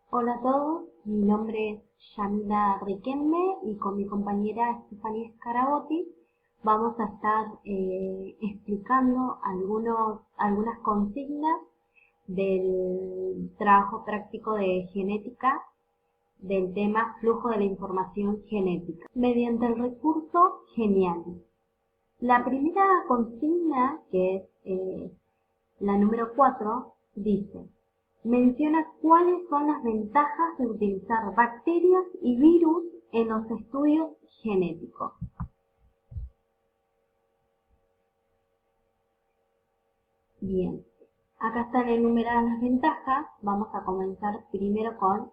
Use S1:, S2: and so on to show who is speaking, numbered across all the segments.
S1: Hola a todos, mi nombre es Yamila Riquelme y con mi compañera Estefanía Scarabotti vamos a estar explicando algunas consignas del trabajo práctico de genética del tema flujo de la información genética mediante el recurso Genial. La primera consigna, que es la número 4, dice: menciona cuáles son las ventajas de utilizar bacterias y virus en los estudios genéticos. Bien, acá están enumeradas las ventajas. Vamos a comenzar primero con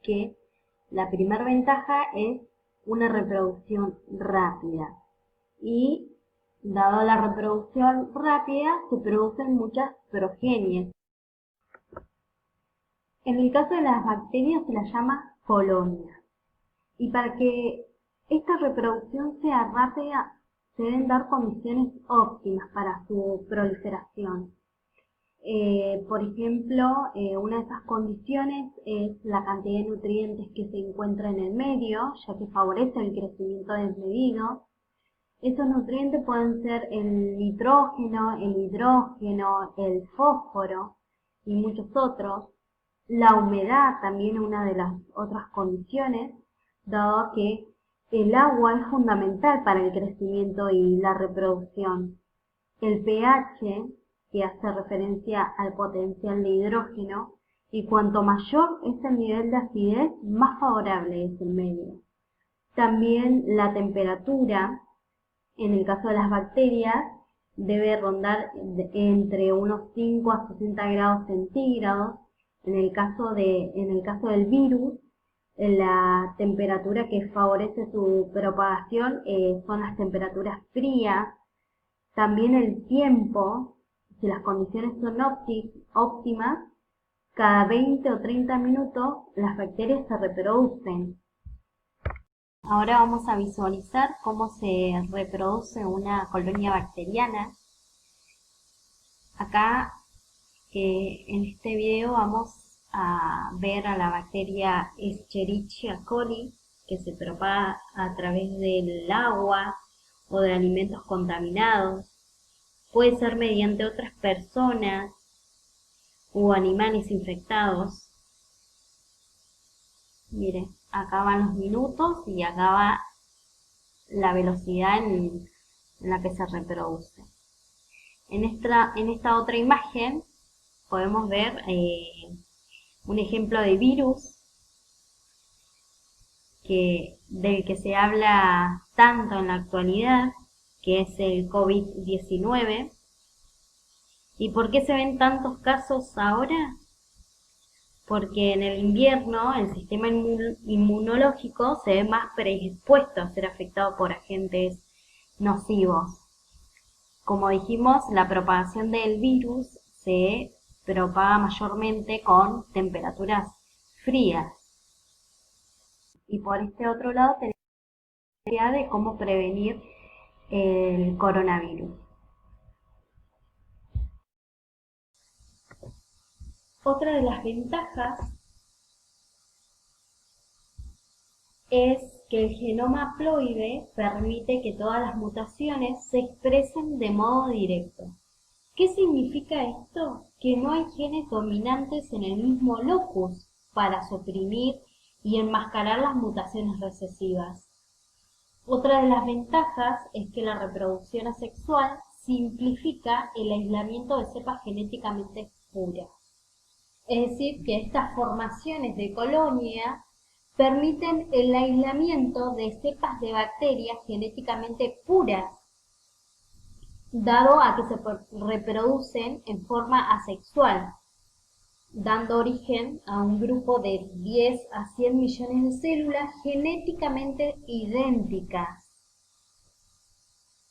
S1: que la primera ventaja es una reproducción rápida. Y dado la reproducción rápida, se producen muchas progenies. En el caso de las bacterias se las llama colonias. Y para que esta reproducción sea rápida, se deben dar condiciones óptimas para su proliferación. Por ejemplo, una de esas condiciones es la cantidad de nutrientes que se encuentra en el medio, ya que favorece el crecimiento desmedido. Esos nutrientes pueden ser el nitrógeno, el hidrógeno, el fósforo y muchos otros. La humedad también es una de las otras condiciones, dado que el agua es fundamental para el crecimiento y la reproducción. El pH, que hace referencia al potencial de hidrógeno, y cuanto mayor es el nivel de acidez, más favorable es el medio. También la temperatura, en el caso de las bacterias, debe rondar entre unos 5 a 60 grados centígrados. En el caso del virus, la temperatura que favorece su propagación son las temperaturas frías. También el tiempo, si las condiciones son óptimas, cada 20 o 30 minutos las bacterias se reproducen. Ahora vamos a visualizar cómo se reproduce una colonia bacteriana. Acá en este video vamos a ver a la bacteria Escherichia coli, que se propaga a través del agua o de alimentos contaminados. Puede ser mediante otras personas o animales infectados. Miren, acá van los minutos y acá va la velocidad en la que se reproduce. En esta otra imagen podemos ver un ejemplo de virus del que se habla tanto en la actualidad, que es el COVID-19. ¿Y por qué se ven tantos casos ahora? Porque en el invierno el sistema inmunológico se ve más predispuesto a ser afectado por agentes nocivos. Como dijimos, la propagación del virus se propaga mayormente con temperaturas frías. Y por este otro lado tenemos la idea de cómo prevenir el coronavirus. Otra de las ventajas es que el genoma haploide permite que todas las mutaciones se expresen de modo directo. ¿Qué significa esto? Que no hay genes dominantes en el mismo locus para suprimir y enmascarar las mutaciones recesivas. Otra de las ventajas es que la reproducción asexual simplifica el aislamiento de cepas genéticamente puras. Es decir, que estas formaciones de colonia permiten el aislamiento de cepas de bacterias genéticamente puras, dado a que se reproducen en forma asexual, dando origen a un grupo de 10 a 100 millones de células genéticamente idénticas.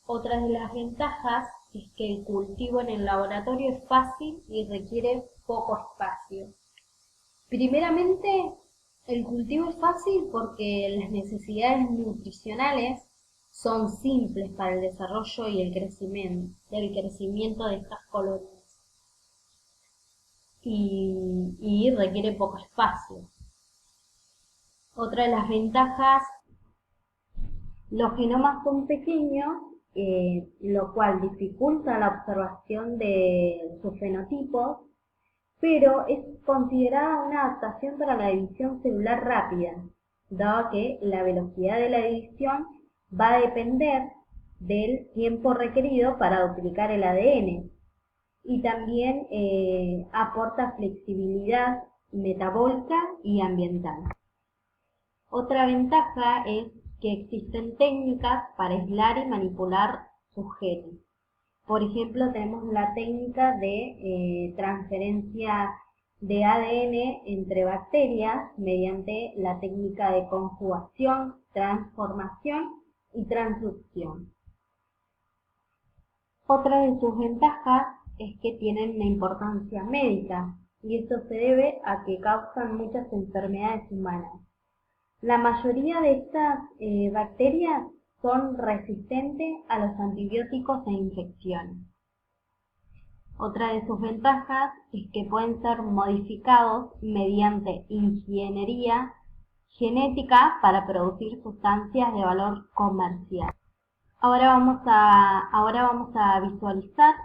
S1: Otra de las ventajas es que el cultivo en el laboratorio es fácil y requiere poco espacio. Primeramente, el cultivo es fácil porque las necesidades nutricionales son simples para el desarrollo y el crecimiento de estas colonias. Y requiere poco espacio. Otra de las ventajas, los genomas son pequeños, lo cual dificulta la observación de sus fenotipos, pero es considerada una adaptación para la división celular rápida, dado que la velocidad de la división va a depender del tiempo requerido para duplicar el ADN, y también aporta flexibilidad metabólica y ambiental. Otra ventaja es que existen técnicas para aislar y manipular sus genes. Por ejemplo, tenemos la técnica de transferencia de ADN entre bacterias mediante la técnica de conjugación, transformación y transducción. Otra de sus ventajas es que tienen una importancia médica, y esto se debe a que causan muchas enfermedades humanas. La mayoría de estas bacterias son resistentes a los antibióticos e infecciones. Otra de sus ventajas es que pueden ser modificados mediante ingeniería genética para producir sustancias de valor comercial. Ahora vamos a visualizar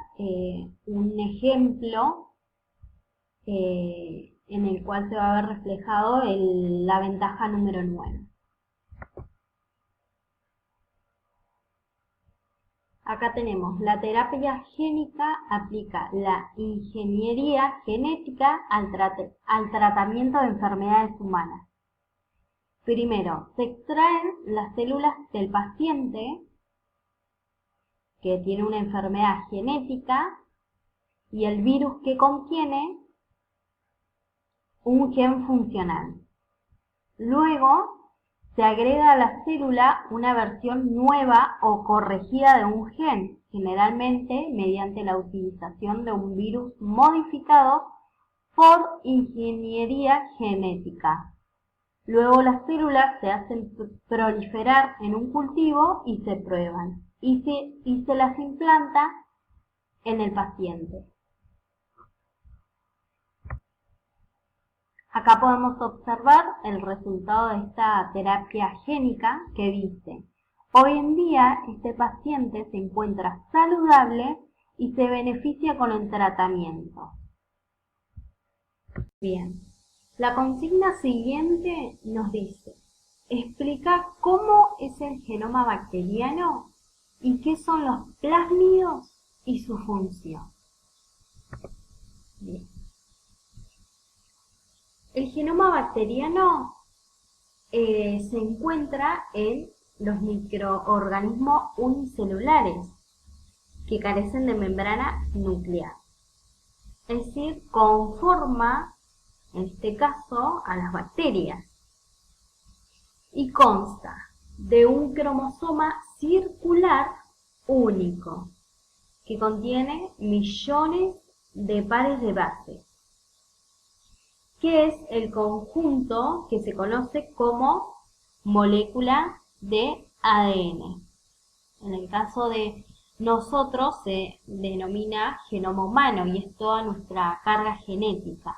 S1: un ejemplo en el cual se va a ver reflejado la ventaja número 9. Acá tenemos, la terapia génica aplica la ingeniería genética al tratamiento de enfermedades humanas. Primero, se extraen las células del paciente que tiene una enfermedad genética y el virus que contiene un gen funcional. Luego, se agrega a la célula una versión nueva o corregida de un gen, generalmente mediante la utilización de un virus modificado por ingeniería genética. Luego las células se hacen proliferar en un cultivo y se prueban, y se las implanta en el paciente. Acá podemos observar el resultado de esta terapia génica que dice: hoy en día este paciente se encuentra saludable y se beneficia con el tratamiento. Bien, la consigna siguiente nos dice: explica cómo es el genoma bacteriano y qué son los plásmidos y su función. Bien. El genoma bacteriano se encuentra en los microorganismos unicelulares que carecen de membrana nuclear. Es decir, conforma, en este caso, a las bacterias. Y consta de un cromosoma circular único que contiene millones de pares de bases, que es el conjunto que se conoce como molécula de ADN. En el caso de nosotros se denomina genoma humano y es toda nuestra carga genética.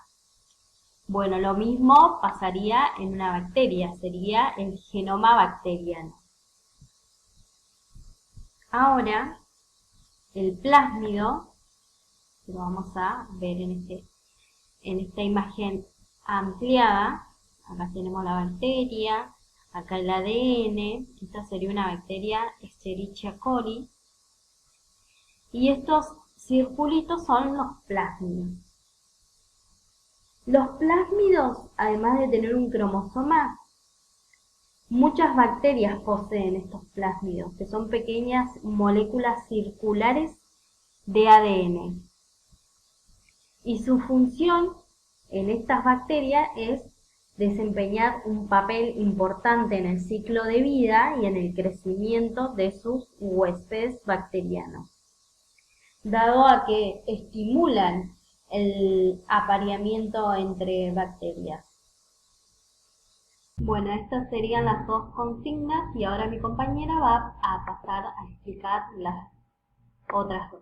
S1: Bueno, lo mismo pasaría en una bacteria, sería el genoma bacteriano. Ahora, el plásmido, lo vamos a ver en esta imagen ampliada. Acá tenemos la bacteria, acá el ADN, esta sería una bacteria Escherichia coli, y estos circulitos son los plásmidos. Los plásmidos, además de tener un cromosoma, muchas bacterias poseen estos plásmidos, que son pequeñas moléculas circulares de ADN. Y su función en estas bacterias es desempeñar un papel importante en el ciclo de vida y en el crecimiento de sus huéspedes bacterianos, dado a que estimulan el apareamiento entre bacterias. Bueno, estas serían las dos consignas y ahora mi compañera va a pasar a explicar las otras dos.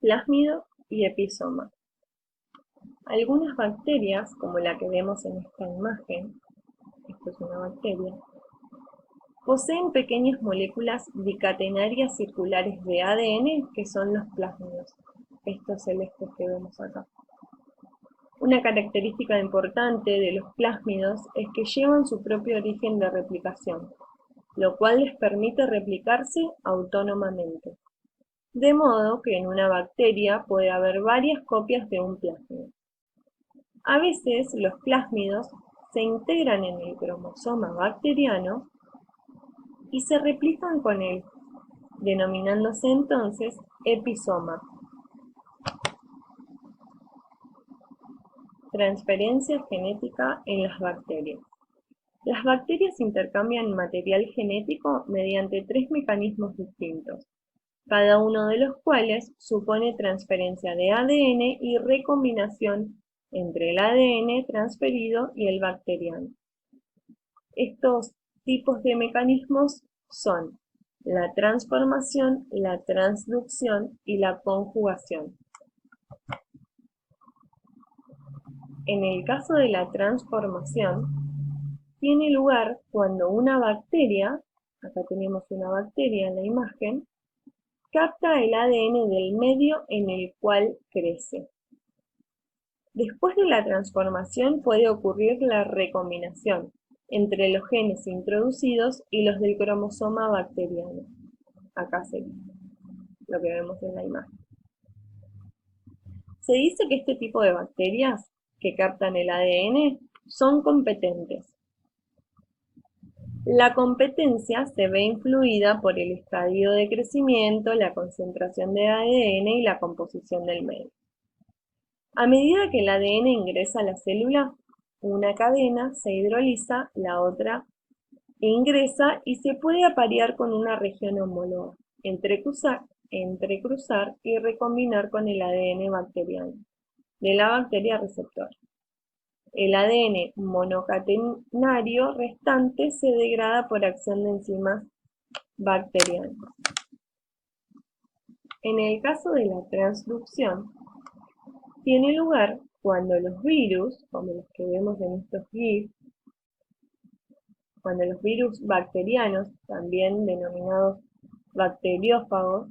S2: plásmido y episoma. Algunas bacterias, como la que vemos en esta imagen, esto es una bacteria, poseen pequeñas moléculas bicatenarias circulares de ADN que son los plásmidos, estos celestes que vemos acá. Una característica importante de los plásmidos es que llevan su propio origen de replicación, lo cual les permite replicarse autónomamente. De modo que en una bacteria puede haber varias copias de un plásmido. A veces los plásmidos se integran en el cromosoma bacteriano y se replican con él, denominándose entonces episoma. Transferencia genética en las bacterias. Las bacterias intercambian material genético mediante 3 mecanismos distintos, cada uno de los cuales supone transferencia de ADN y recombinación entre el ADN transferido y el bacteriano. Estos tipos de mecanismos son la transformación, la transducción y la conjugación. En el caso de la transformación, tiene lugar cuando una bacteria, acá tenemos una bacteria en la imagen, capta el ADN del medio en el cual crece. Después de la transformación puede ocurrir la recombinación entre los genes introducidos y los del cromosoma bacteriano. Acá se ve lo que vemos en la imagen. Se dice que este tipo de bacterias que captan el ADN son competentes. La competencia se ve influida por el estadio de crecimiento, la concentración de ADN y la composición del medio. A medida que el ADN ingresa a la célula, una cadena se hidroliza, la otra ingresa y se puede aparear con una región homóloga, entrecruzar y recombinar con el ADN bacteriano, de la bacteria receptora. El ADN monocatenario restante se degrada por acción de enzimas bacterianas. En el caso de la transducción, tiene lugar cuando los virus, como los que vemos en estos GIF, cuando los virus bacterianos, también denominados bacteriófagos,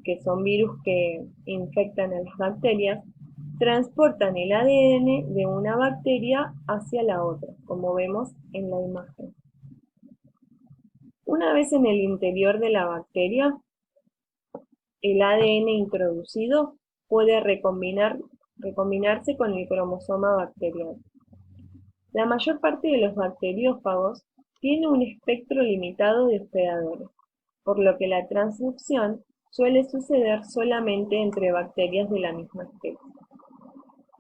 S2: que son virus que infectan a las bacterias, transportan el ADN de una bacteria hacia la otra, como vemos en la imagen. Una vez en el interior de la bacteria, el ADN introducido puede recombinarse con el cromosoma bacteriano. La mayor parte de los bacteriófagos tiene un espectro limitado de hospedadores, por lo que la transducción suele suceder solamente entre bacterias de la misma especie.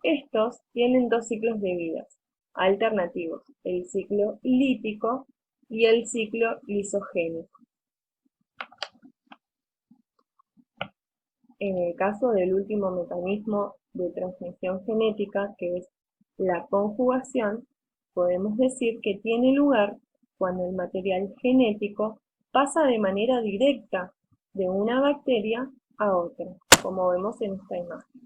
S2: Estos tienen 2 ciclos de vida alternativos, el ciclo lítico y el ciclo lisogénico. En el caso del último mecanismo de transmisión genética, que es la conjugación, podemos decir que tiene lugar cuando el material genético pasa de manera directa de una bacteria a otra, como vemos en esta imagen.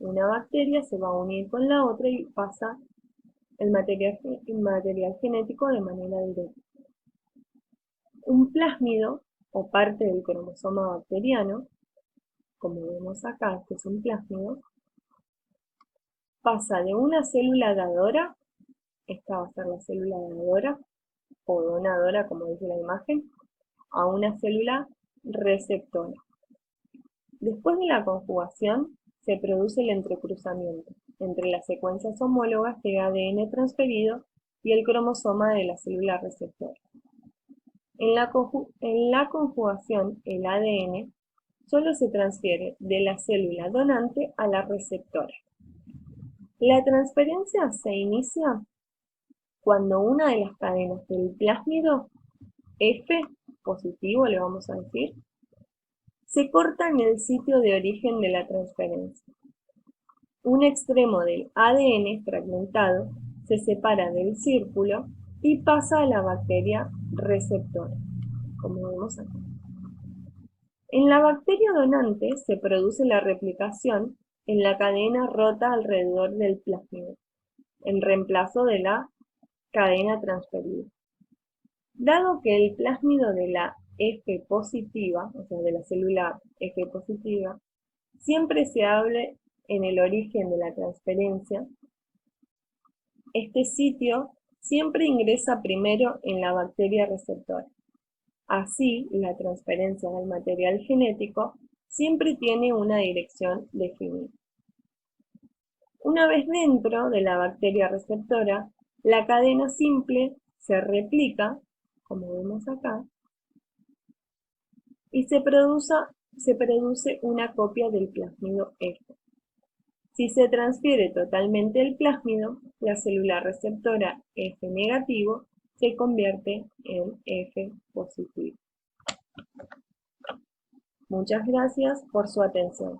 S2: Una bacteria se va a unir con la otra y pasa el material genético de manera directa. Un plásmido, o parte del cromosoma bacteriano, como vemos acá, que es un plásmido, pasa de una célula dadora, esta va a ser la célula dadora, o donadora, como dice la imagen, a una célula receptora. Después de la conjugación, se produce el entrecruzamiento entre las secuencias homólogas de ADN transferido y el cromosoma de la célula receptora. En la conjugación, el ADN solo se transfiere de la célula donante a la receptora. La transferencia se inicia cuando una de las cadenas del plásmido, F positivo le vamos a decir, se corta en el sitio de origen de la transferencia. Un extremo del ADN fragmentado se separa del círculo y pasa a la bacteria receptora, como vemos acá. En la bacteria donante se produce la replicación en la cadena rota alrededor del plásmido, en reemplazo de la cadena transferida. Dado que el plásmido de la F positiva, o sea, de la célula F positiva, siempre se hable en el origen de la transferencia, este sitio siempre ingresa primero en la bacteria receptora. Así, la transferencia del material genético siempre tiene una dirección definida. Una vez dentro de la bacteria receptora, la cadena simple se replica, como vemos acá, y se produce una copia del plásmido F. Si se transfiere totalmente el plásmido, la célula receptora F negativo se convierte en F positivo. Muchas gracias por su atención.